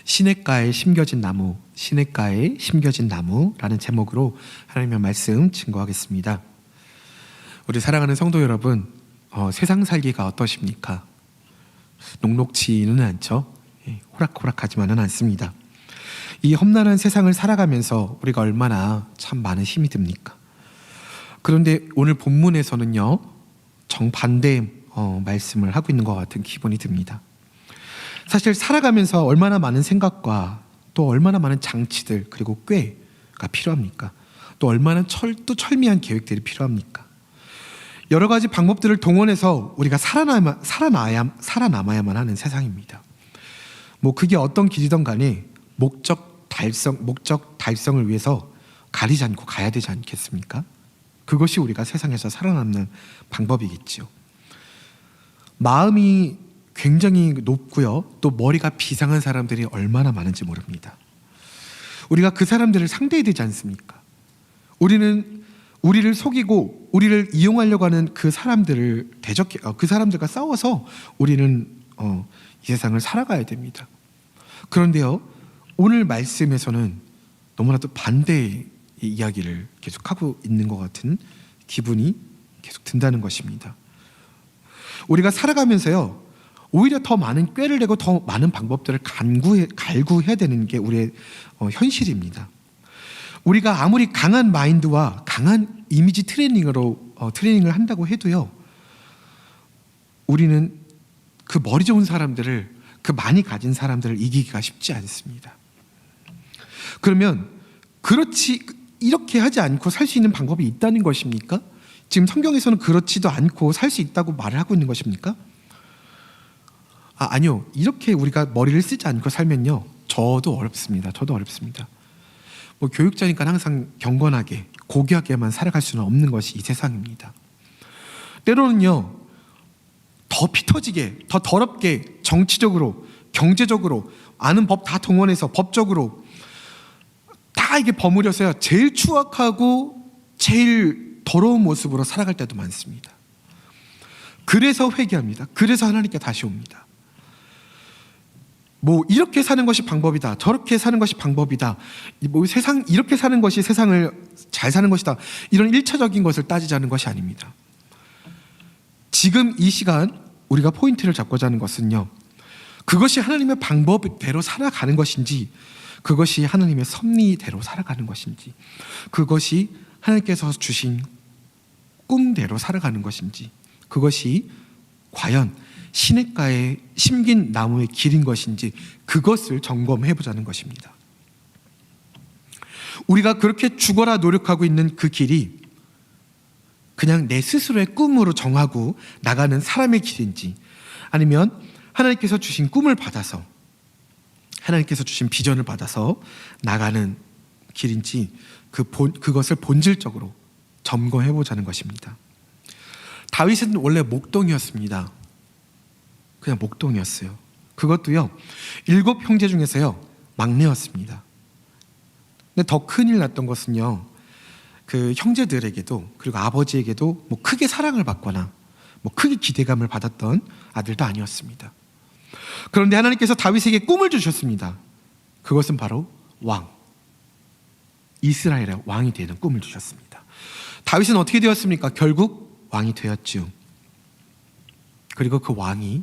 시냇가에 심겨진 나무, 시냇가에 심겨진 나무라는 제목으로 하나님의 말씀 증거하겠습니다. 우리 사랑하는 성도 여러분, 세상 살기가 어떠십니까? 녹록지는 않죠. 호락호락하지만은 않습니다. 이 험난한 세상을 살아가면서 우리가 얼마나 참 많은 힘이 듭니까? 그런데 오늘 본문에서는요, 정반대의 말씀을 하고 있는 것 같은 기분이 듭니다. 사실 살아가면서 얼마나 많은 생각과 또 얼마나 많은 장치들 그리고 꾀가 필요합니까? 또 얼마나 철미한 계획들이 필요합니까? 여러 가지 방법들을 동원해서 우리가 살아남아야만 하는 세상입니다. 그게 어떤 길이든 간에 목적 달성을 위해서 가리지 않고 가야 되지 않겠습니까? 그것이 우리가 세상에서 살아남는 방법이겠죠. 마음이 굉장히 높고요, 또 머리가 비상한 사람들이 얼마나 많은지 모릅니다. 우리가 그 사람들을 상대해야 되지 않습니까? 우리를 속이고 우리를 이용하려고 하는 그 사람들을 그 사람들과 싸워서 우리는 이 세상을 살아가야 됩니다. 그런데요, 오늘 말씀에서는 너무나도 반대의 이야기를 계속하고 있는 것 같은 기분이 계속 든다는 것입니다. 우리가 살아가면서요, 오히려 더 많은 꾀를 내고 더 많은 방법들을 갈구해야 되는 게 우리의 현실입니다. 우리가 아무리 강한 마인드와 강한 이미지 트레이닝을 한다고 해도요, 우리는 그 머리 좋은 사람들을, 그 많이 가진 사람들을 이기기가 쉽지 않습니다. 그러면 이렇게 하지 않고 살 수 있는 방법이 있다는 것입니까? 지금 성경에서는 그렇지도 않고 살 수 있다고 말을 하고 있는 것입니까? 아니요. 이렇게 우리가 머리를 쓰지 않고 살면요, 저도 어렵습니다. 교육자니까 항상 경건하게 고귀하게만 살아갈 수는 없는 것이 이 세상입니다. 때로는요, 더 피터지게, 더 더럽게 정치적으로, 경제적으로 아는 법 다 동원해서 법적으로 다 이게 버무려서요, 제일 추악하고 제일 더러운 모습으로 살아갈 때도 많습니다. 그래서 회개합니다. 그래서 하나님께 다시 옵니다. 이렇게 사는 것이 방법이다, 저렇게 사는 것이 방법이다, 이렇게 사는 것이 세상을 잘 사는 것이다, 이런 1차적인 것을 따지자는 것이 아닙니다. 지금 이 시간 우리가 포인트를 잡고자 하는 것은요, 그것이 하나님의 방법대로 살아가는 것인지, 그것이 하나님의 섭리대로 살아가는 것인지, 그것이 하나님께서 주신 꿈대로 살아가는 것인지, 그것이 과연 시냇가에 심긴 나무의 길인 것인지, 그것을 점검해보자는 것입니다. 우리가 그렇게 죽어라 노력하고 있는 그 길이 그냥 내 스스로의 꿈으로 정하고 나가는 사람의 길인지, 아니면 하나님께서 주신 꿈을 받아서, 하나님께서 주신 비전을 받아서 나가는 길인지, 그것을 본질적으로 점검해보자는 것입니다. 다윗은 원래 목동이었습니다. 그냥 목동이었어요. 그것도요, 7 형제 중에서요, 막내였습니다. 근데 더 큰일 났던 것은요, 그 형제들에게도 그리고 아버지에게도 크게 사랑을 받거나 크게 기대감을 받았던 아들도 아니었습니다. 그런데 하나님께서 다윗에게 꿈을 주셨습니다. 그것은 바로 이스라엘의 왕이 되는 꿈을 주셨습니다. 다윗은 어떻게 되었습니까? 결국 왕이 되었죠. 그리고 그 왕이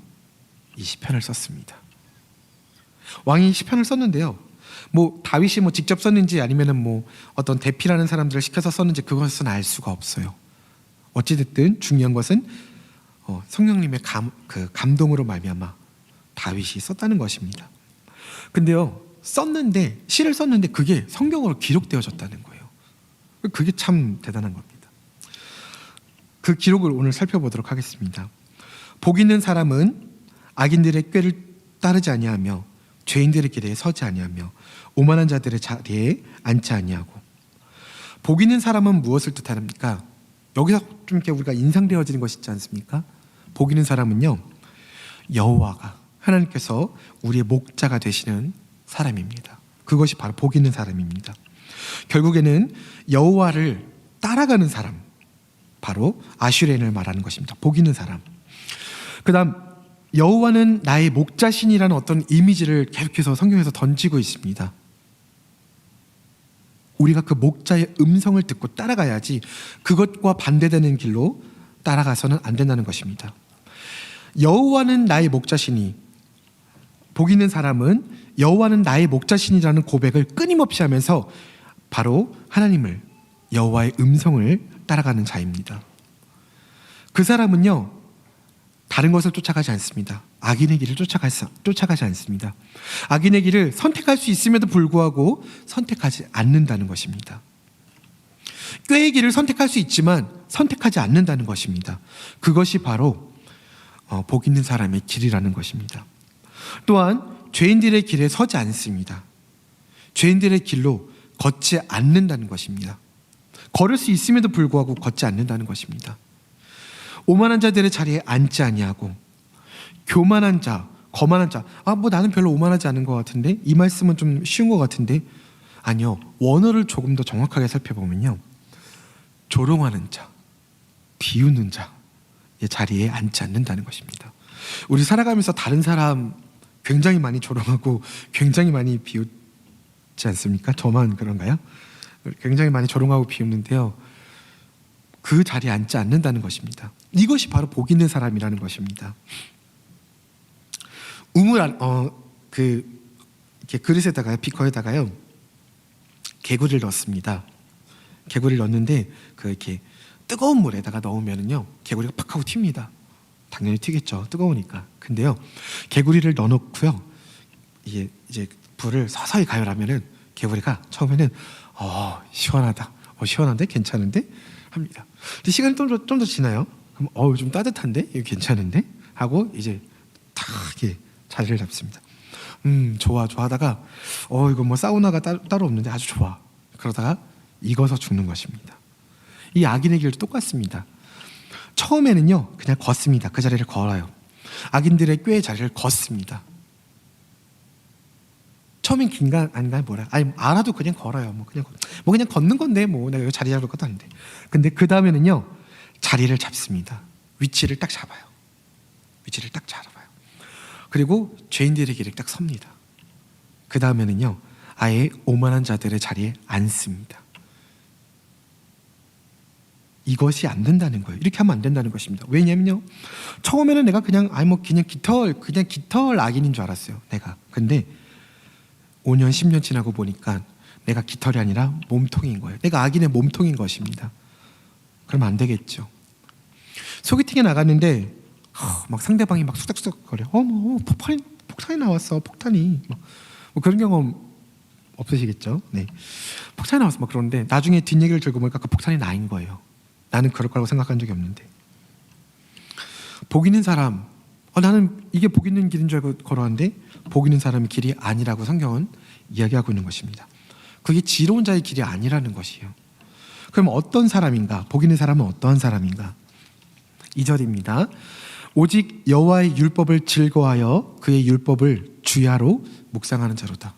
이 시편을 썼습니다. 왕이 시편을 썼는데요, 다윗이 직접 썼는지 아니면은 어떤 대피라는 사람들을 시켜서 썼는지 그것은 알 수가 없어요. 어찌됐든 중요한 것은 성령님의 감동으로 말미암아 다윗이 썼다는 것입니다. 근데요, 시를 썼는데 그게 성경으로 기록되어졌다는 거예요. 그게 참 대단한 겁니다. 그 기록을 오늘 살펴보도록 하겠습니다. 복 있는 사람은 악인들의 꾀를 따르지 아니하며 죄인들의 길에 서지 아니하며 오만한 자들의 자리에 앉지 아니하고. 복 있는 사람은 무엇을 뜻합니까? 여기서 좀 이렇게 우리가 인상되어지는 것이 있지 않습니까? 복 있는 사람은요, 여호와가, 하나님께서 우리의 목자가 되시는 사람입니다. 그것이 바로 복 있는 사람입니다. 결국에는 여호와를 따라가는 사람, 바로 아슈레인을 말하는 것입니다. 복 있는 사람. 그 다음 여호와는 나의 목자신이라는 어떤 이미지를 계속해서 성경에서 던지고 있습니다. 우리가 그 목자의 음성을 듣고 따라가야지 그것과 반대되는 길로 따라가서는 안 된다는 것입니다. 여호와는 나의 목자시니, 복 있는 사람은 여호와는 나의 목자신이라는 고백을 끊임없이 하면서 바로 하나님을, 여호와의 음성을 따라가는 자입니다. 그 사람은요, 다른 것을 쫓아가지 않습니다. 악인의 길을 쫓아가지 않습니다. 악인의 길을 선택할 수 있음에도 불구하고 선택하지 않는다는 것입니다. 꾀의 길을 선택할 수 있지만 선택하지 않는다는 것입니다. 그것이 바로 복 있는 사람의 길이라는 것입니다. 또한 죄인들의 길에 서지 않습니다. 죄인들의 길로 걷지 않는다는 것입니다. 걸을 수 있음에도 불구하고 걷지 않는다는 것입니다. 오만한 자들의 자리에 앉지 아니하고, 교만한 자, 거만한 자, 뭐 나는 별로 오만하지 않은 것 같은데, 이 말씀은 좀 쉬운 것 같은데, 아니요, 원어를 조금 더 정확하게 살펴보면요, 조롱하는 자, 비웃는 자의 자리에 앉지 않는다는 것입니다. 우리 살아가면서 다른 사람 굉장히 많이 조롱하고 굉장히 많이 비웃지 않습니까? 저만 그런가요? 굉장히 많이 조롱하고 비웃는데요, 그 자리에 앉지 않는다는 것입니다. 이것이 바로 복 있는 사람이라는 것입니다. 이렇게 그릇에다가요, 비커에다가요, 개구리를 넣습니다. 개구리를 넣는데 이렇게 뜨거운 물에다가 넣으면은요, 개구리가 팍 하고 튑니다. 당연히 튀겠죠, 뜨거우니까. 근데요, 개구리를 넣어놓고요, 이제 불을 서서히 가열하면은 개구리가 처음에는 시원하다, 시원한데, 괜찮은데 합니다. 근데 시간이 좀 더 지나요. 그럼 좀 따뜻한데, 이거 괜찮은데 하고 이제 탁 이렇게 자리를 잡습니다. 좋아 하다가 이거 뭐 사우나가 따로 없는데 아주 좋아. 그러다가 익어서 죽는 것입니다. 이 악인의 길도 똑같습니다. 처음에는요, 그냥 걷습니다. 그 자리를 걸어요. 악인들의 꾀의 자리를 걷습니다. 처음엔 긴가 아닌가 뭐라, 알아도 그냥 걸어요. 그냥 걷는 건데 내가 여기 자리 잡을 것도 아닌데. 근데 그 다음에는요, 자리를 잡습니다. 위치를 딱 잡아요. 그리고 죄인들의 길에 딱 섭니다. 그 다음에는요, 아예 오만한 자들의 자리에 앉습니다. 이것이 안 된다는 거예요. 이렇게 하면 안 된다는 것입니다. 왜냐면요, 처음에는 내가 그냥 깃털 악인인 줄 알았어요, 내가. 근데 5년 10년 지나고 보니까 내가 깃털이 아니라 몸통인 거예요. 내가 악인의 몸통인 것입니다. 그러면 안 되겠죠. 소개팅에 나갔는데 막 상대방이 막 수덕수덕거려. 폭탄이 나왔어. 폭탄이. 뭐 그런 경험 없으시겠죠? 네. 폭탄이 나왔어. 막 그러는데 나중에 뒷얘기를 들고 보니까 그 폭탄이 나인 거예요. 나는 그럴 거라고 생각한 적이 없는데. 복 있는 사람, 나는 이게 복 있는 길인 줄 알고 걸어왔는데 복 있는 사람의 길이 아니라고 성경은 이야기하고 있는 것입니다. 그게 지혜로운 자의 길이 아니라는 것이에요. 그럼 어떤 사람인가? 복 있는 사람은 어떠한 사람인가? 2절입니다. 오직 여호와의 율법을 즐거워하여 그의 율법을 주야로 묵상하는 자로다.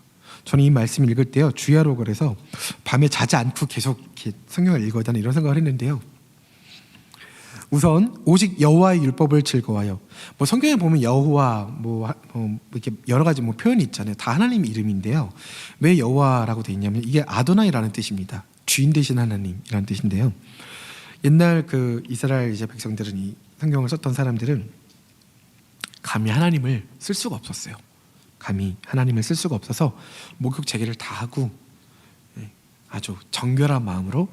저는 이 말씀을 읽을 때요, 주야로 그래서 밤에 자지 않고 계속 이렇게 성경을 읽어야 되는 이런 생각을 했는데요. 우선 오직 여호와의 율법을 즐거워하여, 성경에 보면 여호와 이렇게 여러 가지 표현이 있잖아요. 다 하나님 이름인데요. 왜 여호와라고 되어 있냐면 이게 아도나이라는 뜻입니다. 주인 되신 하나님이라는 뜻인데요. 옛날 그 이스라엘 이제 백성들은, 이 성경을 썼던 사람들은 감히 하나님을 쓸 수가 없었어요. 감히 하나님을 쓸 수가 없어서 목욕 재개를 다 하고 아주 정결한 마음으로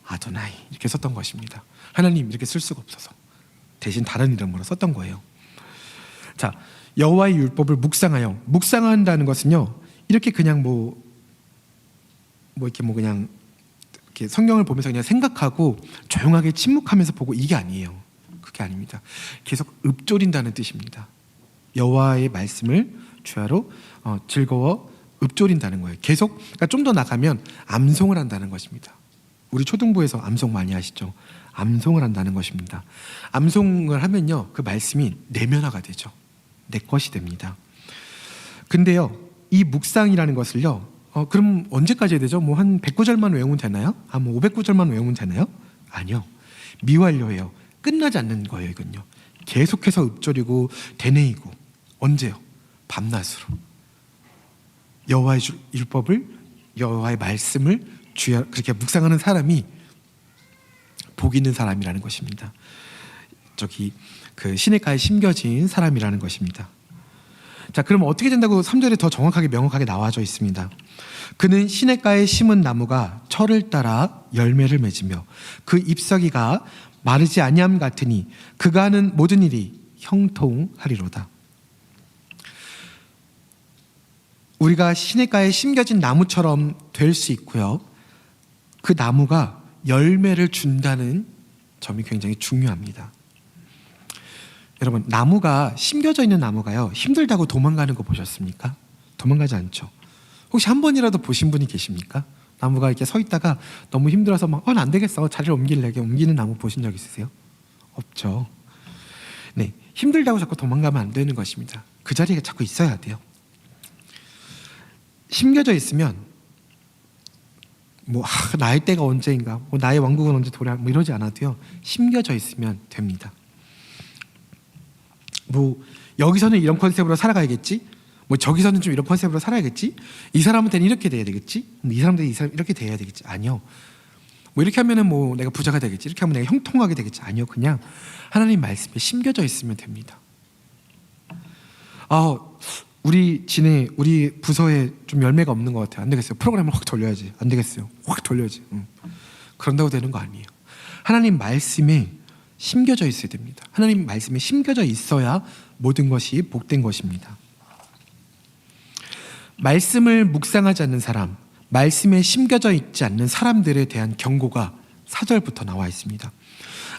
아도나이 이렇게 썼던 것입니다. 하나님 이렇게 쓸 수가 없어서 대신 다른 이름으로 썼던 거예요. 자, 여호와의 율법을 묵상하여, 묵상한다는 것은요, 이렇게 그냥 그냥 이렇게 성경을 보면서 그냥 생각하고 조용하게 침묵하면서 보고, 이게 아니에요. 그게 아닙니다. 계속 읊조린다는 뜻입니다. 여호와의 말씀을 주야로 즐거워 읊조린다는 거예요. 계속, 그러니까 좀 더 나가면 암송을 한다는 것입니다. 우리 초등부에서 암송 많이 하시죠? 암송을 한다는 것입니다. 암송을 하면요, 그 말씀이 내면화가 되죠. 내 것이 됩니다. 근데요, 이 묵상이라는 것을요, 그럼 언제까지 해야 되죠? 한 100구절만 외우면 되나요? 500구절만 외우면 되나요? 아니요. 미완료예요. 끝나지 않는 거예요, 이건요. 계속해서 읊조리고 되뇌이고 언제요? 밤낮으로 여호와의 율법을, 여호와의 말씀을 그렇게 묵상하는 사람이 복 있는 사람이라는 것입니다. 저기 그 시냇가에 심겨진 사람이라는 것입니다. 자, 그럼 어떻게 된다고 3절에 더 정확하게 명확하게 나와져 있습니다. 그는 시냇가에 심은 나무가 철을 따라 열매를 맺으며 그 잎사귀가 마르지 아니함 같으니 그가 하는 모든 일이 형통하리로다. 우리가 시냇가에 심겨진 나무처럼 될 수 있고요, 그 나무가 열매를 준다는 점이 굉장히 중요합니다. 여러분, 나무가 심겨져 있는 나무가요, 힘들다고 도망가는 거 보셨습니까? 도망가지 않죠. 혹시 한 번이라도 보신 분이 계십니까? 나무가 이렇게 서 있다가 너무 힘들어서 막 안 되겠어, 자리를 옮길래 옮기는 나무 보신 적 있으세요? 없죠. 네, 힘들다고 자꾸 도망가면 안 되는 것입니다. 그 자리에 자꾸 있어야 돼요. 심겨져 있으면 나의 때가 언제인가, 나의 왕국은 언제 도래, 이러지 않아도요, 심겨져 있으면 됩니다. 여기서는 이런 컨셉으로 살아가야겠지, 저기서는 좀 이런 컨셉으로 살아야겠지, 이 사람한테는 이렇게 돼야 되겠지, 이 사람한테는 이렇게 돼야 되겠지. 아니요. 이렇게 하면은 내가 부자가 되겠지, 이렇게 하면 내가 형통하게 되겠지. 아니요. 그냥 하나님 말씀에 심겨져 있으면 됩니다. 우리 부서에 좀 열매가 없는 것 같아요. 안 되겠어요. 프로그램을 확 돌려야지. 안 되겠어요. 확 돌려야지. 그런다고 되는 거 아니에요. 하나님 말씀에 심겨져 있어야 됩니다. 하나님 말씀에 심겨져 있어야 모든 것이 복된 것입니다. 말씀을 묵상하지 않는 사람, 말씀에 심겨져 있지 않는 사람들에 대한 경고가 4절부터 나와 있습니다.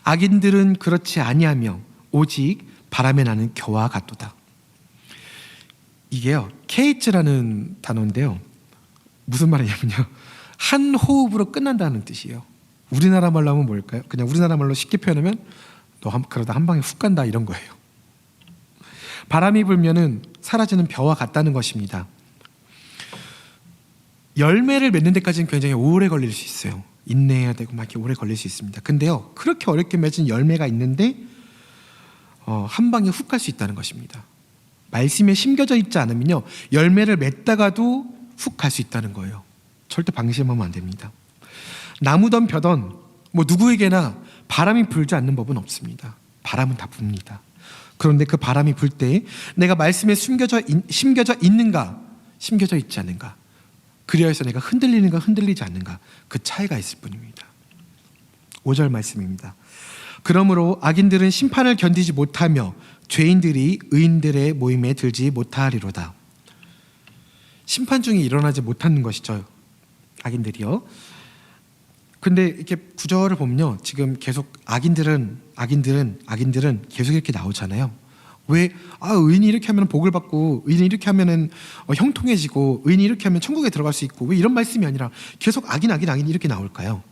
악인들은 그렇지 아니하며 오직 바람에 나는 겨와 같도다. 이게요, 케이츠라는 단어인데요, 무슨 말이냐면요, 한 호흡으로 끝난다는 뜻이에요. 우리나라 말로 하면 뭘까요? 그냥 우리나라 말로 쉽게 표현하면 그러다 한 방에 훅 간다, 이런 거예요. 바람이 불면은 사라지는 벼와 같다는 것입니다. 열매를 맺는 데까지는 굉장히 오래 걸릴 수 있어요. 인내해야 되고 막 이렇게 오래 걸릴 수 있습니다. 근데요, 그렇게 어렵게 맺은 열매가 있는데 한 방에 훅 갈 수 있다는 것입니다. 말씀에 심겨져 있지 않으면요, 열매를 맺다가도 훅 갈 수 있다는 거예요. 절대 방심하면 안 됩니다. 나무든 벼든 누구에게나 바람이 불지 않는 법은 없습니다. 바람은 다 붑니다. 그런데 그 바람이 불 때 내가 말씀에 심겨져 있는가, 심겨져 있지 않는가, 그리하여 내가 흔들리는가 흔들리지 않는가, 그 차이가 있을 뿐입니다. 5절 말씀입니다. 그러므로 악인들은 심판을 견디지 못하며 죄인들이 의인들의 모임에 들지 못하리로다. 심판 중에 일어나지 못하는 것이죠, 악인들이요. 근데 이렇게 구절을 보면요, 지금 계속 악인들은 계속 이렇게 나오잖아요. 왜? 의인이 이렇게 하면 복을 받고, 의인이 이렇게 하면 형통해지고, 의인이 이렇게 하면 천국에 들어갈 수 있고, 왜 이런 말씀이 아니라 계속 악인 이렇게 나올까요?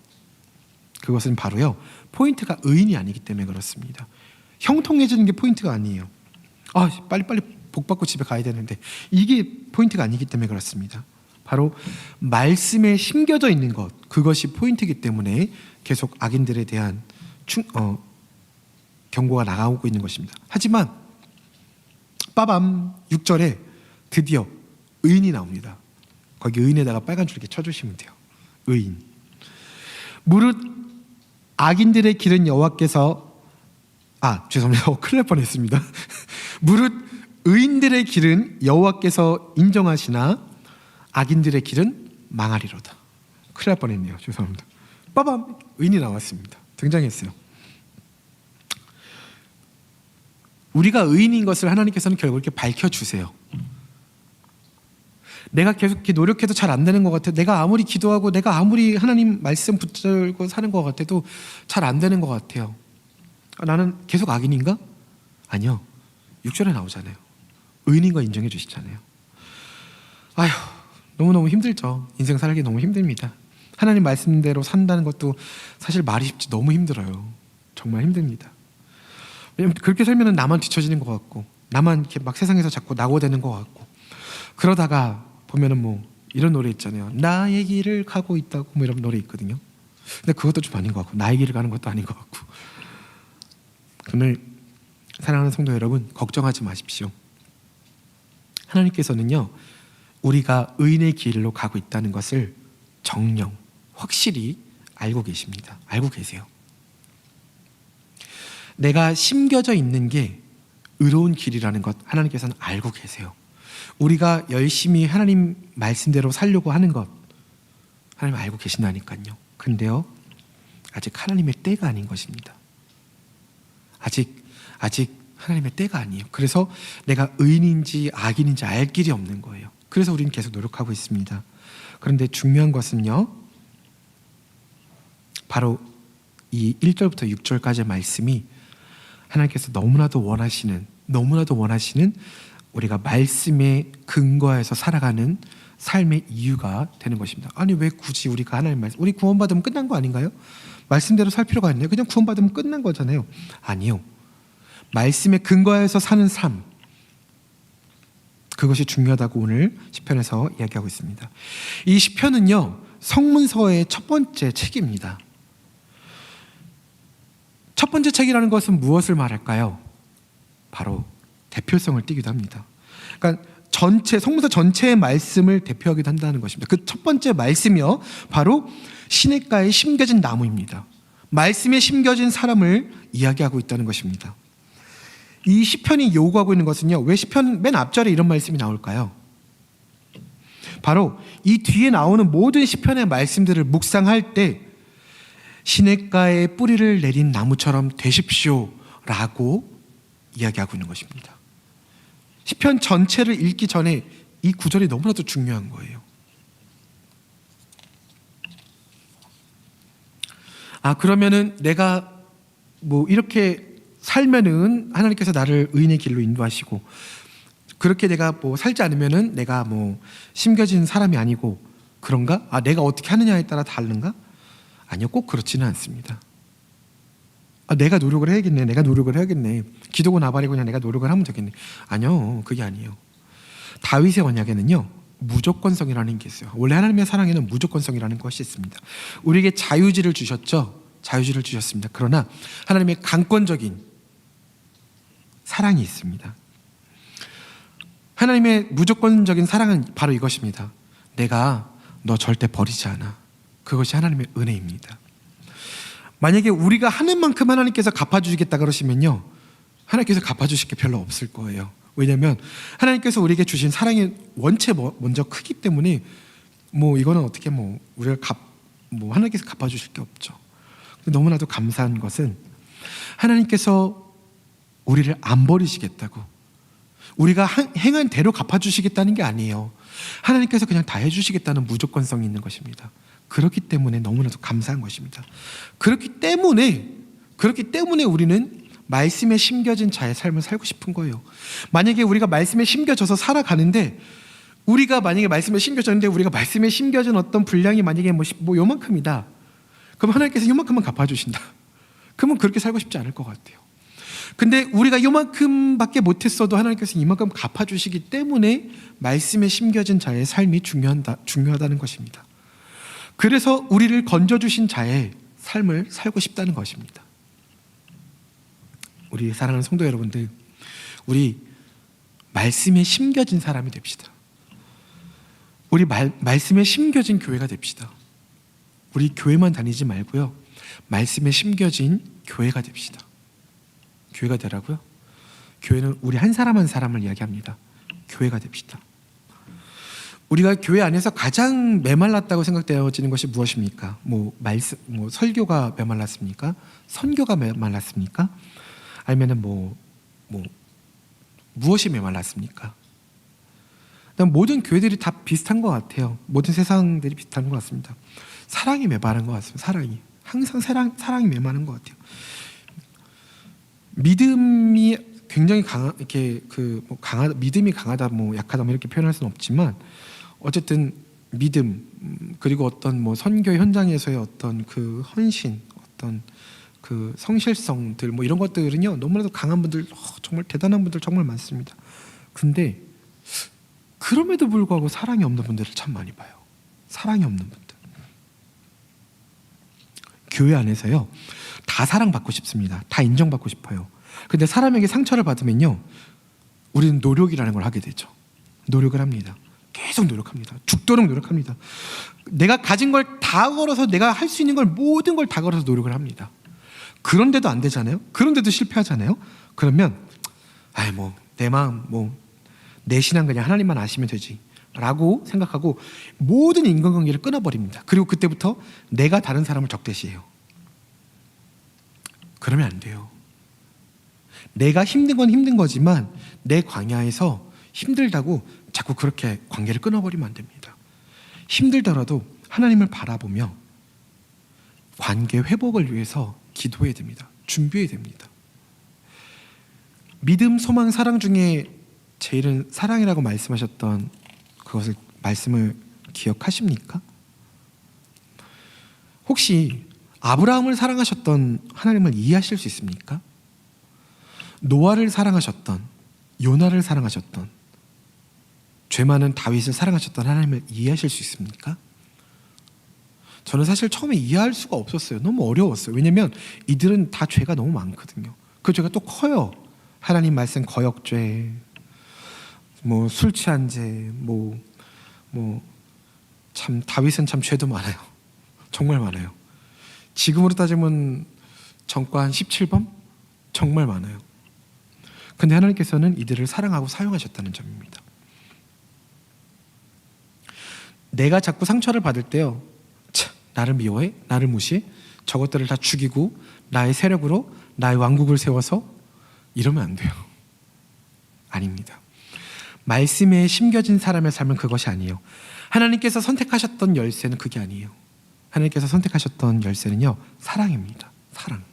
그것은 바로요, 포인트가 의인이 아니기 때문에 그렇습니다. 형통해지는 게 포인트가 아니에요. 빨리빨리 복 받고 집에 가야 되는데, 이게 포인트가 아니기 때문에 그렇습니다. 바로 말씀에 심겨져 있는 것, 그것이 포인트이기 때문에 계속 악인들에 대한 경고가 나가고 있는 것입니다. 하지만 빠밤 6절에 드디어 의인이 나옵니다. 거기 의인에다가 빨간 줄 이렇게 쳐주시면 돼요. 의인. 무릇 악인들의 길은 여호와께서 죄송합니다. 큰일 날 뻔했습니다. 무릇 의인들의 길은 여호와께서 인정하시나 악인들의 길은 망하리로다. 큰일 날 뻔했네요. 죄송합니다. 빠밤, 의인이 나왔습니다. 등장했어요. 우리가 의인인 것을 하나님께서는 결국 이렇게 밝혀주세요. 내가 계속 이렇게 노력해도 잘 안 되는 것 같아. 내가 아무리 기도하고 내가 아무리 하나님 말씀 붙들고 사는 것 같아도 잘 안 되는 것 같아요. 나는 계속 악인인가? 아니요. 6절에 나오잖아요. 의인인 거 인정해 주시잖아요. 너무너무 힘들죠. 인생 살기 너무 힘듭니다. 하나님 말씀대로 산다는 것도 사실 말이 쉽지 너무 힘들어요. 정말 힘듭니다. 왜냐면 그렇게 살면 나만 뒤처지는 것 같고, 나만 이렇게 막 세상에서 자꾸 낙오되는 것 같고, 그러다가 보면은 이런 노래 있잖아요. 나의 길을 가고 있다고 이런 노래 있거든요. 근데 그것도 좀 아닌 것 같고, 나의 길을 가는 것도 아닌 것 같고. 오늘 사랑하는 성도 여러분, 걱정하지 마십시오. 하나님께서는요, 우리가 의인의 길로 가고 있다는 것을 정녕 확실히 알고 계십니다. 알고 계세요. 내가 심겨져 있는 게 의로운 길이라는 것 하나님께서는 알고 계세요. 우리가 열심히 하나님 말씀대로 살려고 하는 것 하나님 알고 계신다니까요. 근데요, 아직 하나님의 때가 아닌 것입니다. 아직 하나님의 때가 아니에요. 그래서 내가 의인인지 악인인지 알 길이 없는 거예요. 그래서 우리는 계속 노력하고 있습니다. 그런데 중요한 것은요, 바로 이 1절부터 6절까지의 말씀이 하나님께서 너무나도 원하시는 우리가 말씀에 근거해서 살아가는 삶의 이유가 되는 것입니다. 아니, 왜 굳이 우리가 하나님 말씀, 우리 구원받으면 끝난 거 아닌가요? 말씀대로 살 필요가 있나요? 그냥 구원받으면 끝난 거잖아요. 아니요. 말씀에 근거해서 사는 삶, 그것이 중요하다고 오늘 시편에서 이야기하고 있습니다. 이 시편은요, 성문서의 첫 번째 책입니다. 첫 번째 책이라는 것은 무엇을 말할까요? 바로 대표성을 띠기도 합니다. 그러니까 성문서 전체의 말씀을 대표하기도 한다는 것입니다. 그 첫 번째 말씀이요, 바로 시냇가에 심겨진 나무입니다. 말씀에 심겨진 사람을 이야기하고 있다는 것입니다. 이 시편이 요구하고 있는 것은요, 왜 시편 맨 앞절에 이런 말씀이 나올까요? 바로 이 뒤에 나오는 모든 시편의 말씀들을 묵상할 때 시냇가에 뿌리를 내린 나무처럼 되십시오라고 이야기하고 있는 것입니다. 시편 전체를 읽기 전에 이 구절이 너무나도 중요한 거예요. 그러면은 내가 뭐 이렇게 살면은 하나님께서 나를 의인의 길로 인도하시고, 그렇게 내가 뭐 살지 않으면은 내가 뭐 심겨진 사람이 아니고 그런가? 내가 어떻게 하느냐에 따라 다른가? 아니요, 꼭 그렇지는 않습니다. 내가 노력을 해야겠네. 기도고 나발이고 그냥 내가 노력을 하면 되겠네. 아니요, 그게 아니에요. 다윗의 언약에는요, 무조건성이라는 게 있어요. 원래 하나님의 사랑에는 무조건성이라는 것이 있습니다. 우리에게 자유지를 주셨죠. 자유지를 주셨습니다. 그러나 하나님의 강권적인 사랑이 있습니다. 하나님의 무조건적인 사랑은 바로 이것입니다. 내가 너 절대 버리지 않아. 그것이 하나님의 은혜입니다. 만약에 우리가 하는 만큼 하나님께서 갚아주시겠다 그러시면요, 하나님께서 갚아주실 게 별로 없을 거예요. 왜냐하면 하나님께서 우리에게 주신 사랑이 원체 먼저 크기 때문에 뭐 이거는 어떻게 우리가 하나님께서 갚아주실 게 없죠. 너무나도 감사한 것은 하나님께서 우리를 안 버리시겠다고, 우리가 행한 대로 갚아주시겠다는 게 아니에요. 하나님께서 그냥 다 해주시겠다는 무조건성이 있는 것입니다. 그렇기 때문에 너무나도 감사한 것입니다. 그렇기 때문에 우리는 말씀에 심겨진 자의 삶을 살고 싶은 거예요. 만약에 우리가 말씀에 심겨져서 살아가는데, 우리가 만약에 말씀에 심겨졌는데 우리가 말씀에 심겨진 어떤 분량이 만약에 뭐 요만큼이다, 그럼 하나님께서 요만큼만 갚아주신다. 그러면 그렇게 살고 싶지 않을 것 같아요. 근데 우리가 요만큼밖에 못했어도 하나님께서 이만큼 갚아주시기 때문에 말씀에 심겨진 자의 삶이 중요하다는 것입니다. 그래서 우리를 건져주신 자의 삶을 살고 싶다는 것입니다. 우리 사랑하는 성도 여러분들, 우리 말씀에 심겨진 사람이 됩시다. 우리 말씀에 심겨진 교회가 됩시다. 우리 교회만 다니지 말고요, 말씀에 심겨진 교회가 됩시다. 교회가 되라고요? 교회는 우리 한 사람 한 사람을 이야기합니다. 교회가 됩시다. 우리가 교회 안에서 가장 메말랐다고 생각되어지는 것이 무엇입니까? 설교가 메말랐습니까? 선교가 메말랐습니까? 아니면은 무엇이 메말랐습니까? 모든 교회들이 다 비슷한 것 같아요. 모든 세상들이 비슷한 것 같습니다. 사랑이 메마른 것 같습니다. 사랑이 항상 사랑이 메마른 것 같아요. 믿음이 굉장히 믿음이 강하다, 약하다 이렇게 표현할 수는 없지만, 어쨌든 믿음, 그리고 어떤 선교 현장에서의 어떤 그 헌신, 어떤 그 성실성들 이런 것들은요, 너무나도 강한 분들, 정말 대단한 분들 정말 많습니다. 근데 그럼에도 불구하고 사랑이 없는 분들을 참 많이 봐요. 사랑이 없는 분들. 교회 안에서요, 다 사랑받고 싶습니다. 다 인정받고 싶어요. 근데 사람에게 상처를 받으면요, 우리는 노력이라는 걸 하게 되죠. 노력을 합니다. 계속 노력합니다. 죽도록 노력합니다. 내가 가진 걸 다 걸어서, 내가 할 수 있는 걸 모든 걸 다 걸어서 노력을 합니다. 그런데도 안 되잖아요. 그런데도 실패하잖아요. 그러면 내 마음, 내 신앙 그냥 하나님만 아시면 되지 라고 생각하고 모든 인간관계를 끊어버립니다. 그리고 그때부터 내가 다른 사람을 적대시해요. 그러면 안 돼요. 내가 힘든 건 힘든 거지만 내 광야에서 힘들다고 자꾸 그렇게 관계를 끊어버리면 안 됩니다. 힘들더라도 하나님을 바라보며 관계 회복을 위해서 기도해야 됩니다. 준비해야 됩니다. 믿음, 소망, 사랑 중에 제일은 사랑이라고 말씀하셨던 그것을, 말씀을 기억하십니까? 혹시 아브라함을 사랑하셨던 하나님을 이해하실 수 있습니까? 노아를 사랑하셨던, 요나를 사랑하셨던, 죄 많은 다윗을 사랑하셨던 하나님을 이해하실 수 있습니까? 저는 사실 처음에 이해할 수가 없었어요. 너무 어려웠어요. 왜냐면 이들은 다 죄가 너무 많거든요. 그 죄가 또 커요. 하나님 말씀 거역죄, 술 취한 죄, 참 다윗은 참 죄도 많아요. 정말 많아요. 지금으로 따지면 전과 한 17번? 정말 많아요. 근데 하나님께서는 이들을 사랑하고 사용하셨다는 점입니다. 내가 자꾸 상처를 받을 때요, 나를 미워해? 나를 무시해? 저것들을 다 죽이고 나의 세력으로 나의 왕국을 세워서 이러면 안 돼요. 아닙니다. 말씀에 심겨진 사람의 삶은 그것이 아니에요. 하나님께서 선택하셨던 열쇠는 그게 아니에요. 하나님께서 선택하셨던 열쇠는요, 사랑입니다. 사랑.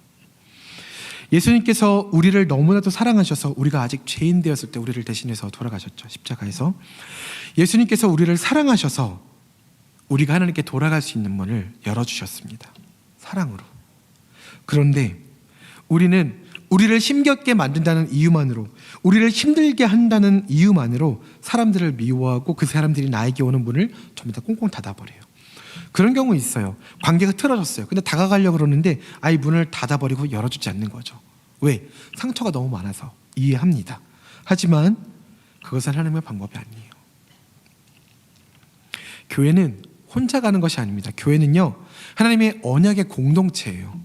예수님께서 우리를 너무나도 사랑하셔서 우리가 아직 죄인 되었을 때 우리를 대신해서 돌아가셨죠. 십자가에서. 예수님께서 우리를 사랑하셔서 우리가 하나님께 돌아갈 수 있는 문을 열어주셨습니다. 사랑으로. 그런데 우리는 우리를 힘겹게 만든다는 이유만으로, 우리를 힘들게 한다는 이유만으로 사람들을 미워하고 그 사람들이 나에게 오는 문을 전부 다 꽁꽁 닫아버려요. 그런 경우 있어요. 관계가 틀어졌어요. 근데 다가가려고 그러는데 아예 문을 닫아버리고 열어주지 않는 거죠. 왜? 상처가 너무 많아서. 이해합니다. 하지만 그것은 하나님의 방법이 아니에요. 교회는 혼자 가는 것이 아닙니다. 교회는요, 하나님의 언약의 공동체예요.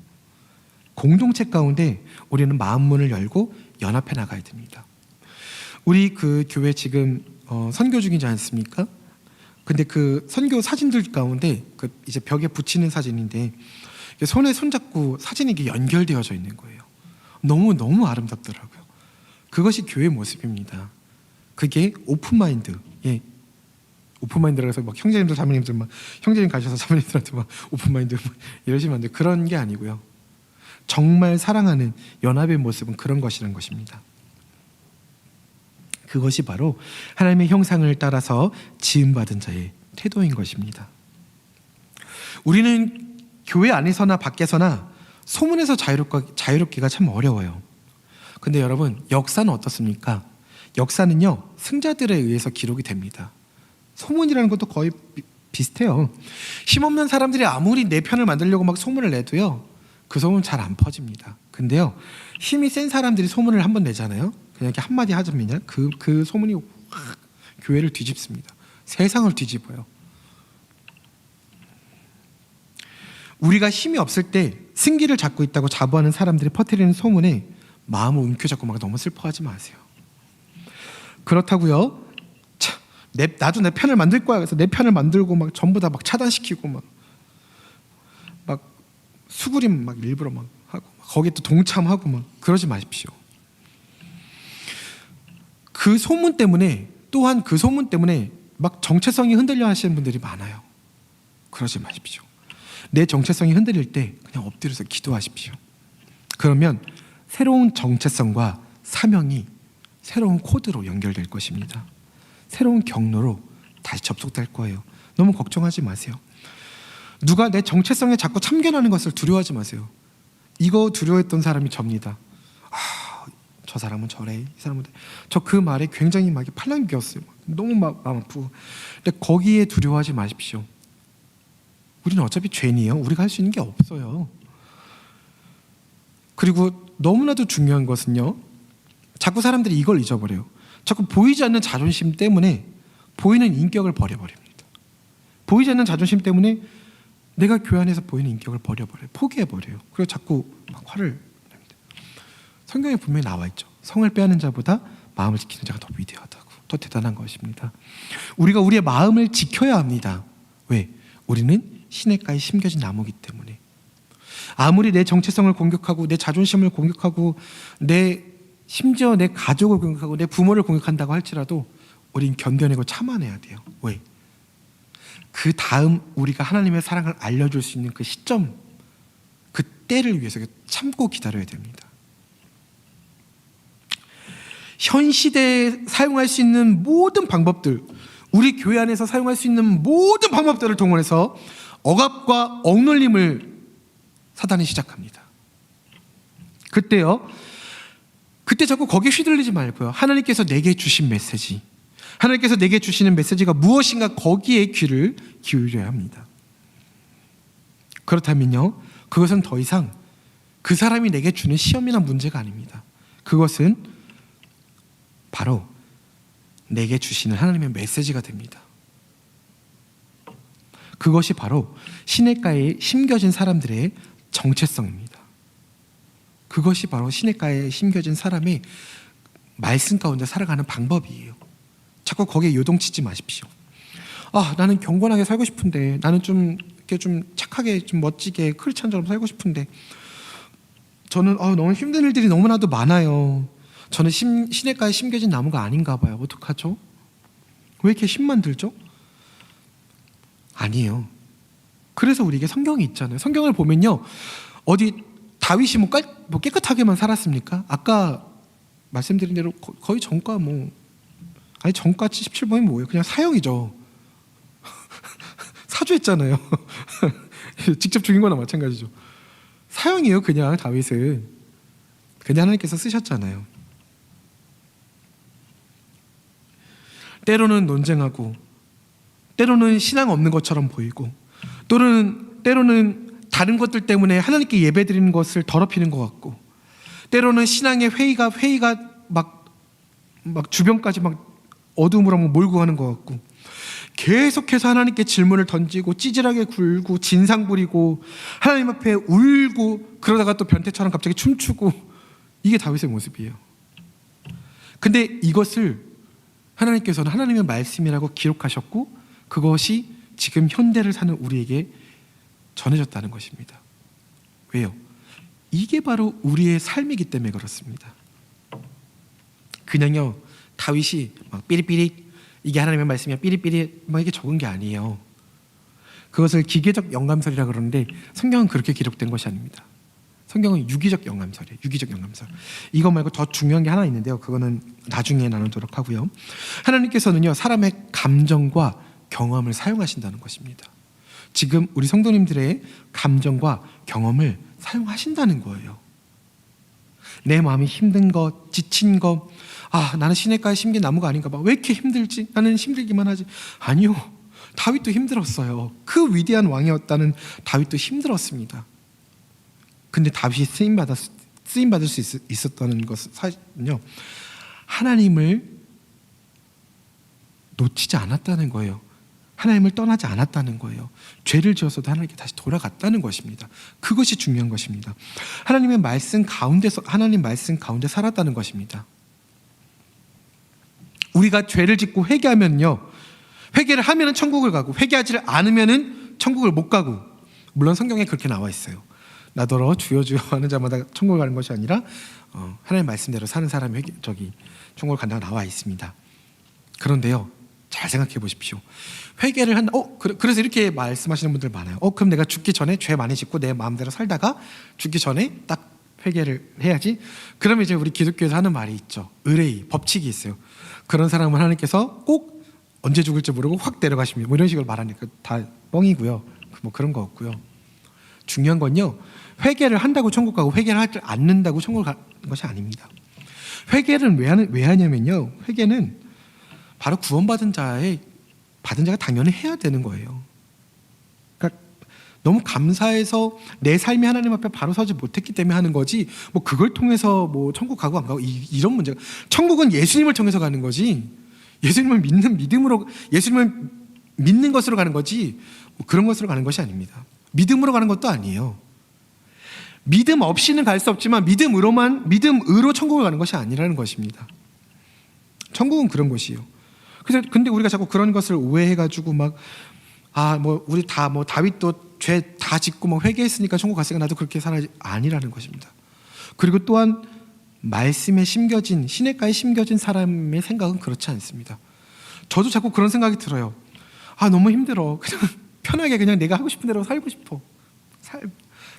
공동체 가운데 우리는 마음문을 열고 연합해 나가야 됩니다. 우리 그 교회 지금 선교 중이지 않습니까? 근데 그 선교 사진들 가운데 그 이제 벽에 붙이는 사진인데 손에 손잡고 사진이 이게 연결되어져 있는 거예요. 너무 아름답더라고요. 그것이 교회 모습입니다. 그게 오픈마인드. 예. 오픈마인드라고 해서 막 형제님들 자매님들 막 형제님 가셔서 자매님들한테 막 오픈마인드 막 이러시면 안 돼요. 그런 게 아니고요. 정말 사랑하는 연합의 모습은 그런 것이라는 것입니다. 그것이 바로 하나님의 형상을 따라서 지음받은 자의 태도인 것입니다. 우리는 교회 안에서나 밖에서나 소문에서 자유롭기가 참 어려워요. 근데 여러분, 역사는 어떻습니까? 역사는요, 승자들에 의해서 기록이 됩니다. 소문이라는 것도 거의 비슷해요. 힘없는 사람들이 아무리 내 편을 만들려고 막 소문을 내도요, 그 소문 잘 안 퍼집니다. 근데요, 힘이 센 사람들이 소문을 한번 내잖아요. 그냥 이렇게 한마디 하자면요, 그 소문이 확 교회를 뒤집습니다. 세상을 뒤집어요. 우리가 힘이 없을 때 승기를 잡고 있다고 자부하는 사람들이 퍼뜨리는 소문에 마음을 움켜잡고 막 너무 슬퍼하지 마세요. 그렇다고요, 나도 내 편을 만들 거야. 그래서 내 편을 만들고 막 전부 다 막 차단시키고 막 수구림 막 일부러 막 하고 거기에 또 동참하고 막 그러지 마십시오. 그 소문 때문에, 또한 그 소문 때문에 막 정체성이 흔들려 하시는 분들이 많아요. 그러지 마십시오. 내 정체성이 흔들릴 때 그냥 엎드려서 기도하십시오. 그러면 새로운 정체성과 사명이 새로운 코드로 연결될 것입니다. 새로운 경로로 다시 접속될 거예요. 너무 걱정하지 마세요. 누가 내 정체성에 자꾸 참견하는 것을 두려워하지 마세요. 이거 두려워했던 사람이 접니다. 저 사람은 저래, 이 사람은 저 그 말에 굉장히 막 팔랑이 꼈어요. 너무 마음 아프고. 근데 거기에 두려워하지 마십시오. 우리는 어차피 죄인이에요. 우리가 할 수 있는 게 없어요. 그리고 너무나도 중요한 것은요, 자꾸 사람들이 이걸 잊어버려요. 자꾸 보이지 않는 자존심 때문에 보이는 인격을 버려버립니다. 보이지 않는 자존심 때문에 내가 교회 안에서 보이는 인격을 버려버려요. 포기해버려요. 그리고 자꾸 막 화를 냅니다. 성경에 분명히 나와 있죠. 성을 빼앗는 자보다 마음을 지키는 자가 더 위대하다고, 더 대단한 것입니다. 우리가 우리의 마음을 지켜야 합니다. 왜? 우리는 시냇가에 심겨진 나무이기 때문에. 아무리 내 정체성을 공격하고 내 자존심을 공격하고 심지어 내 가족을 공격하고 내 부모를 공격한다고 할지라도 우린 견뎌내고 참아내야 돼요. 왜? 그 다음 우리가 하나님의 사랑을 알려줄 수 있는 그 시점, 그 때를 위해서 참고 기다려야 됩니다. 현 시대에 사용할 수 있는 모든 방법들, 우리 교회 안에서 사용할 수 있는 모든 방법들을 동원해서 억압과 억눌림을 사단이 시작합니다. 그때 자꾸 거기에 휘둘리지 말고요, 하나님께서 내게 주신 메시지, 하나님께서 내게 주시는 메시지가 무엇인가, 거기에 귀를 기울여야 합니다. 그렇다면요, 그것은 더 이상 그 사람이 내게 주는 시험이나 문제가 아닙니다. 그것은 바로 내게 주시는 하나님의 메시지가 됩니다. 그것이 바로 시냇가에 심겨진 사람들의 정체성입니다. 그것이 바로 시냇가에 심겨진 사람의 말씀 가운데 살아가는 방법이에요. 자꾸 거기에 요동치지 마십시오. 나는 경건하게 살고 싶은데, 나는 좀 이렇게 좀 착하게, 좀 멋지게 크리스찬처럼 살고 싶은데, 저는 너무 힘든 일들이 너무나도 많아요. 저는 시냇가에 심겨진 나무가 아닌가 봐요. 어떡하죠? 왜 이렇게 힘만 들죠? 아니에요. 그래서 우리에게 성경이 있잖아요. 성경을 보면요, 어디 다윗이 뭐 깨끗하게만 살았습니까? 아까 말씀드린 대로 거의 전과 전과 77번이 뭐예요? 그냥 사형이죠. 사주했잖아요. 직접 죽인 거나 마찬가지죠. 사형이에요. 그냥 다윗은. 그냥 하나님께서 쓰셨잖아요. 때로는 논쟁하고, 때로는 신앙 없는 것처럼 보이고, 때로는 다른 것들 때문에 하나님께 예배드리는 것을 더럽히는 것 같고, 때로는 신앙의 회의가 막 주변까지 막 어둠으로 몰고 가는 것 같고, 계속해서 하나님께 질문을 던지고 찌질하게 굴고 진상 부리고 하나님 앞에 울고, 그러다가 또 변태처럼 갑자기 춤추고, 이게 다윗의 모습이에요. 근데 이것을 하나님께서는 하나님의 말씀이라고 기록하셨고, 그것이 지금 현대를 사는 우리에게 전해졌다는 것입니다. 왜요? 이게 바로 우리의 삶이기 때문에 그렇습니다. 그냥요, 다윗이 막 삐릿삐릿, 이게 하나님의 말씀이야, 삐릿삐릿 막 이게 적은 게 아니에요. 그것을 기계적 영감설이라 그러는데, 성경은 그렇게 기록된 것이 아닙니다. 성경은 유기적 영감설이에요. 유기적 영감설. 이거 말고 더 중요한 게 하나 있는데요, 그거는 나중에 나누도록 하고요. 하나님께서는요, 사람의 감정과 경험을 사용하신다는 것입니다. 지금 우리 성도님들의 감정과 경험을 사용하신다는 거예요. 내 마음이 힘든 것, 지친 것, 나는 시냇가에 심긴 나무가 아닌가 봐. 왜 이렇게 힘들지? 나는 힘들기만 하지. 아니요, 다윗도 힘들었어요. 그 위대한 왕이었다는 다윗도 힘들었습니다. 근데 다윗이 쓰임받을 수 있었다는 것은 사실은요, 하나님을 놓치지 않았다는 거예요. 하나님을 떠나지 않았다는 거예요. 죄를 지었어도 하나님께 다시 돌아갔다는 것입니다. 그것이 중요한 것입니다. 하나님 말씀 가운데 살았다는 것입니다. 우리가 죄를 짓고 회개하면요, 회개를 하면은 천국을 가고, 회개하지 않으면은 천국을 못 가고, 물론 성경에 그렇게 나와 있어요. 나더러 주여 주여 하는 자마다 천국을 가는 것이 아니라 하나님 말씀대로 사는 사람이 천국을 간다고 나와 있습니다. 그런데요, 잘 생각해 보십시오. 회개를 한다. 그래서 이렇게 말씀하시는 분들 많아요. 그럼 내가 죽기 전에 죄 많이 짓고 내 마음대로 살다가 죽기 전에 딱 회개를 해야지. 그러면 이제 우리 기독교에서 하는 말이 있죠. 의뢰의 법칙이 있어요. 그런 사람은 하나님께서 꼭 언제 죽을지 모르고 확 데려가십니다. 이런 식으로 말하니까 다 뻥이고요. 그런 거 없고요. 중요한 건요, 회개를 한다고 천국 가고 회개를 하지 않는다고 천국 가는 것이 아닙니다. 회개를 왜 하냐면요, 회개는 바로 구원받은 자가 당연히 해야 되는 거예요. 그러니까 너무 감사해서 내 삶이 하나님 앞에 바로 서지 못했기 때문에 하는 거지, 뭐 그걸 통해서 뭐 천국 가고 안 가고 이런 문제가, 천국은 예수님을 통해서 가는 거지, 예수님을 믿는 믿음으로, 예수님을 믿는 것으로 가는 거지 뭐 그런 것으로 가는 것이 아닙니다. 믿음으로 가는 것도 아니에요. 믿음 없이는 갈 수 없지만 믿음으로 천국을 가는 것이 아니라는 것입니다. 천국은 그런 것이에요. 그래서 근데 우리가 자꾸 그런 것을 오해해가지고 뭐 우리 다 뭐 다윗도 죄 다 짓고 뭐 회개했으니까 천국 갔으니까 나도 그렇게 살아야지, 아니라는 것입니다. 그리고 또한 말씀에 심겨진, 시냇가에 심겨진 사람의 생각은 그렇지 않습니다. 저도 자꾸 그런 생각이 들어요. 너무 힘들어. 그냥 편하게 그냥 내가 하고 싶은 대로 살고 싶어.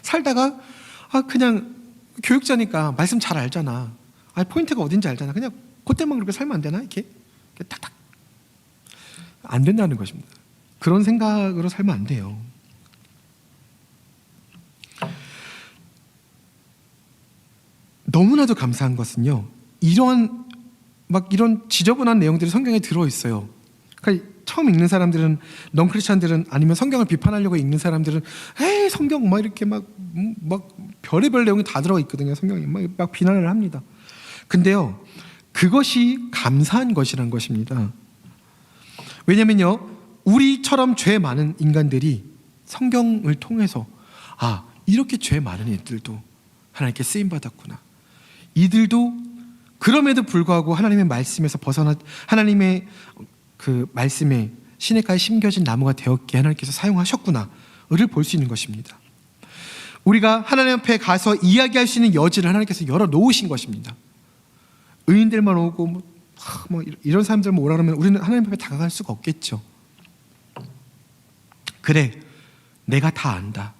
살다가 그냥 교육자니까 말씀 잘 알잖아. 포인트가 어딘지 알잖아. 그냥 그때만 그렇게 살면 안 되나? 이렇게 탁탁. 안 된다는 것입니다. 그런 생각으로 살면 안 돼요. 너무나도 감사한 것은요, 이런 지저분한 내용들이 성경에 들어있어요. 그러니까 처음 읽는 사람들은, 넌크리스찬들은, 아니면 성경을 비판하려고 읽는 사람들은 에이 성경 이렇게 막 별의별 내용이 다 들어가 있거든요. 성경에 막 비난을 합니다. 근데요, 그것이 감사한 것이란 것입니다. 왜냐면요, 우리처럼 죄 많은 인간들이 성경을 통해서 이렇게 죄 많은 애들도 하나님께 쓰임받았구나, 이들도 그럼에도 불구하고 하나님의 말씀에서 벗어나 하나님의 그 말씀에 시냇가에 심겨진 나무가 되었기에 하나님께서 사용하셨구나를 볼 수 있는 것입니다. 우리가 하나님 앞에 가서 이야기할 수 있는 여지를 하나님께서 열어놓으신 것입니다. 의인들만 오고 이런 사람들만 오라 그러면 우리는 하나님 앞에 다가갈 수가 없겠죠. 그래, 내가 다 안다.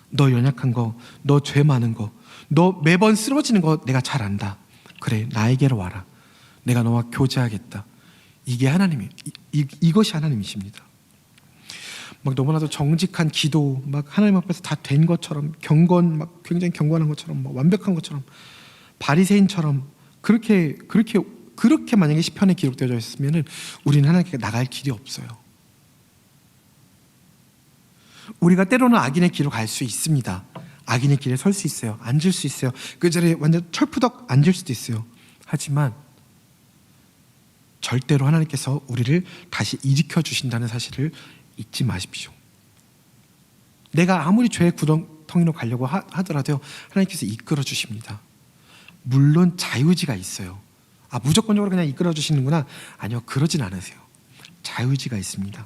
너 연약한 거, 너 죄 많은 거, 너 매번 쓰러지는 거 내가 잘 안다. 그래, 나에게로 와라. 내가 너와 교제하겠다. 이게 하나님이에요. 이것이 하나님이십니다. 너무나도 정직한 기도, 하나님 앞에서 다 된 것처럼, 굉장히 경건한 것처럼, 완벽한 것처럼, 바리새인처럼 그렇게 만약에 시편에 기록되어 있으면은 우리는 하나님께 나갈 길이 없어요. 우리가 때로는 악인의 길로 갈 수 있습니다. 악인의 길에 설 수 있어요. 앉을 수 있어요. 그 자리에 완전 철푸덕 앉을 수도 있어요. 하지만 절대로 하나님께서 우리를 다시 일으켜 주신다는 사실을 잊지 마십시오. 내가 아무리 죄의 구덩텅이로 가려고 하더라도 하나님께서 이끌어 주십니다. 물론 자유의지가 있어요. 무조건적으로 그냥 이끌어 주시는구나. 아니요, 그러진 않으세요. 자유의지가 있습니다.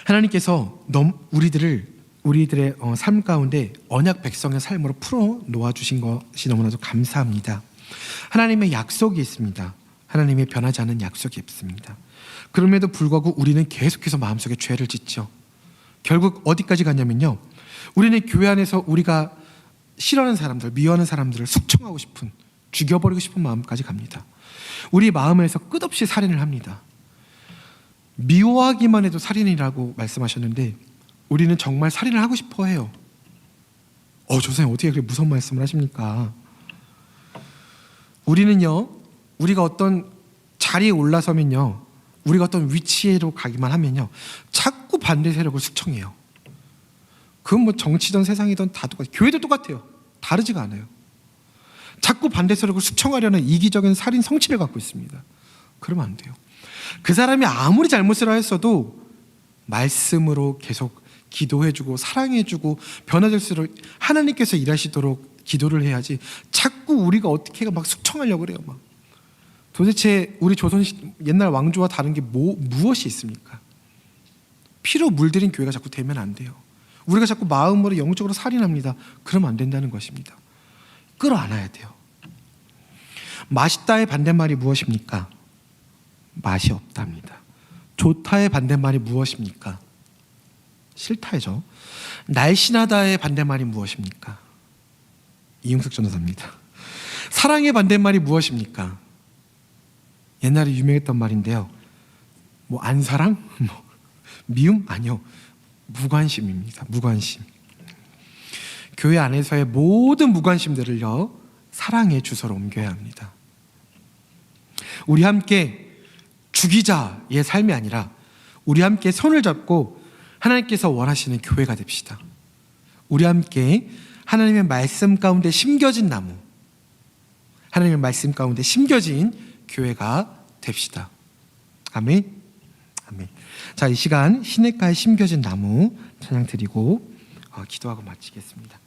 하나님께서 우리들의 삶 가운데 언약 백성의 삶으로 풀어 놓아 주신 것이 너무나도 감사합니다. 하나님의 약속이 있습니다. 하나님의 변하지 않는 약속이 있습니다. 그럼에도 불구하고 우리는 계속해서 마음속에 죄를 짓죠. 결국 어디까지 가냐면요, 우리는 교회 안에서 우리가 싫어하는 사람들, 미워하는 사람들을 숙청하고 싶은, 죽여버리고 싶은 마음까지 갑니다. 우리 마음에서 끝없이 살인을 합니다. 미워하기만 해도 살인이라고 말씀하셨는데 우리는 정말 살인을 하고 싶어 해요. 조선생님 어떻게 그렇게 무서운 말씀을 하십니까? 우리는요, 우리가 어떤 자리에 올라서면요, 우리가 어떤 위치로 가기만 하면요, 자꾸 반대 세력을 숙청해요. 그건 정치든 세상이든 다 똑같아요. 교회도 똑같아요. 다르지가 않아요. 자꾸 반대 세력을 숙청하려는 이기적인 살인 성취를 갖고 있습니다. 그러면 안 돼요. 그 사람이 아무리 잘못을 하였어도 말씀으로 계속 기도해주고 사랑해주고 변화될수록 하나님께서 일하시도록 기도를 해야지, 자꾸 우리가 어떻게 숙청하려고 그래요. 도대체 우리 조선 옛날 왕조와 다른 게 무엇이 있습니까? 피로 물들인 교회가 자꾸 되면 안 돼요. 우리가 자꾸 마음으로 영적으로 살인합니다. 그러면 안 된다는 것입니다. 끌어안아야 돼요. 맛있다의 반대말이 무엇입니까? 맛이 없답니다. 좋다의 반대말이 무엇입니까? 싫다죠. 날씬하다의 반대말이 무엇입니까? 이용석 전도사입니다. 사랑의 반대말이 무엇입니까? 옛날에 유명했던 말인데요. 안사랑? 미움? 아니요. 무관심입니다. 무관심. 교회 안에서의 모든 무관심들을요, 사랑의 주소로 옮겨야 합니다. 우리 함께 죽이자의 삶이 아니라 우리 함께 손을 잡고 하나님께서 원하시는 교회가 됩시다. 우리 함께 하나님의 말씀 가운데 심겨진 나무, 하나님의 말씀 가운데 심겨진 교회가 됩시다. 아멘. 아멘. 자, 이 시간 시냇가에 심겨진 나무 찬양 드리고 기도하고 마치겠습니다.